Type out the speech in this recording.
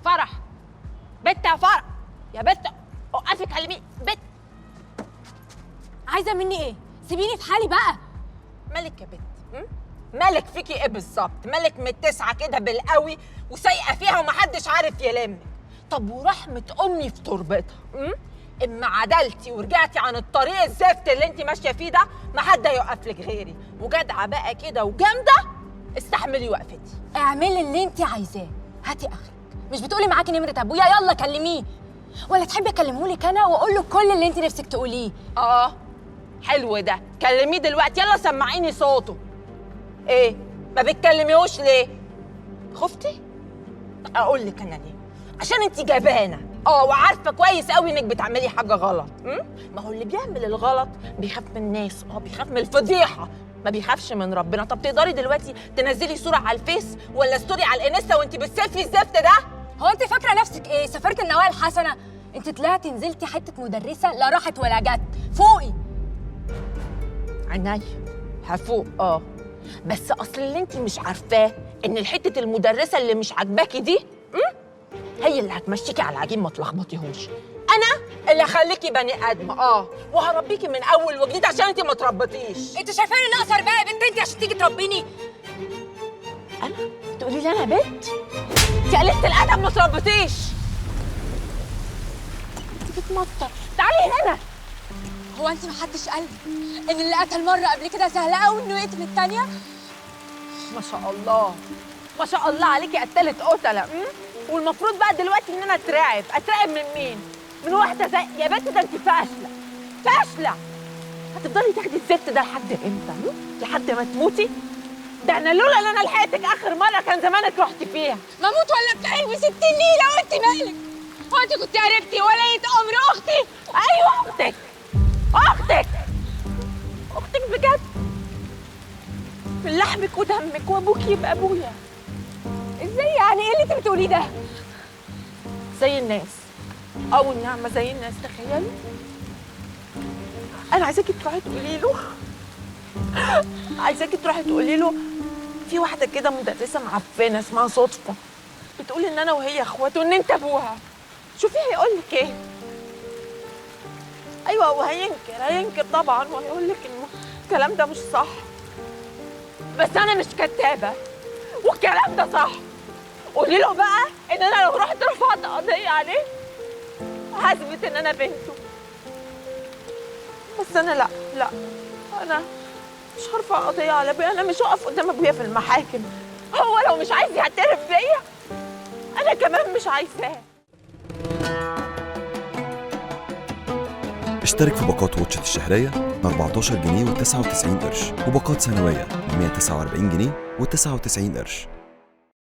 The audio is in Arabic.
فرح، بت يا فرح، يا بت وقفي كلمي بت. عايزه مني ايه؟ سيبيني في حالي بقى. مالك يا بت؟ مالك فيكي ايه بالظبط؟ مالك متسعه كده بالقوي وسايقه فيها ومحدش عارف يلمك. طب ورحمه امي في تربتها، اما عدلتي ورجعتي عن الطريق الزفت اللي انت ماشيه فيه ده ما حد هيوقف لك غيري، وجدعه بقى كده وجامده استحملي وقفتي. اعملي اللي انت عايزاه، هاتي اخرك. مش بتقولي معاكي نمره ابويا؟ يلا كلميه. ولا تحبي اكلمهولك انا واقول له كل اللي انت نفسك تقوليه؟ حلو ده، كلميه دلوقتي، يلا سمعيني صوته. ايه ما بتكلميهوش ليه؟ خفتي؟ اقول لك انا ليه؟ عشان انت جبانه، وعارفه كويس قوي انك بتعملي حاجه غلط. ما هو اللي بيعمل الغلط بيخاف من الناس، بيخاف من الفضيحه، ما بيخافش من ربنا. طب تقدري دلوقتي تنزلي صوره على الفيس ولا ستوري على الانستا وانت بتسفي الزفت ده؟ هو انت فاكره نفسك ايه؟ سافرت النوايا الحسنه؟ انت طلعتي نزلتي حته مدرسه لا راحت ولا جت. فوقي. عينيا هفوق، بس اصل اللي انت مش عارفاه ان الحته المدرسه اللي مش عاجباكي دي هي اللي هتمشيكي على العجين، ما تلخبطيهوش. انا اللي هخليكي بني ادمه، وهربيكي من اول وجديد عشان انت ما تربطيش. انت شايفاني ناقصه بقى يا بنت انت عشان تيجي تربيني؟ انا تقولي لي انا بنت؟ انت قلت الادب، ما تربطيش. انت بتمطر، تعالي هنا. هو انت محدش قال ان اللي قتل مره قبل كده سهل قوي انه يقتل الثانيه؟ ما شاء الله ما شاء الله عليكي، قتلت قتله. والمفروض بقى دلوقتي ان انا اترعب من مين؟ من واحده زي يا بنت. ده انت فاشله. هتفضلي تاخدي الزفت ده لحد امتى؟ لحد ما تموتي؟ ده انا لولا ان انا لحقتك اخر مره كان زمانك رحتي فيها. ما اموت ولا بتاعي و60 نيله وانت مالك؟ هو انت كنت عرفتي ولية امر اختي؟ ايوه اختك بجد، من لحمك ودمك، وابوك يبقى ابويا. ازاي يعني؟ ايه اللي انت بتقوليه ده؟ زي الناس، والنعمه زي الناس. تخيلي انا عايزاكي تروحي تقولي له في واحده كده مدرسه معفنه اسمها صدفه بتقول ان انا وهي اخوات وان انت ابوها. شوفي هيقول لك ايه. ايوه هو هينكر طبعا، وهيقول لك ان الكلام ده مش صح، بس انا مش كدابه والكلام ده صح. قولي له بقى ان انا لو رحت رفعت قضيه عليه هثبت ان انا بنته. بس انا لا انا مش هرفع قضيه على ابويا، انا مش هقف قدام ابويا في المحاكم. هو لو مش عايز يعترف بيا انا كمان مش عايزاه. اشترك في باقات واتشت الشهرية ب 14 جنيه و99 قرش، وباقات سنوية ب 149 جنيه و99 قرش.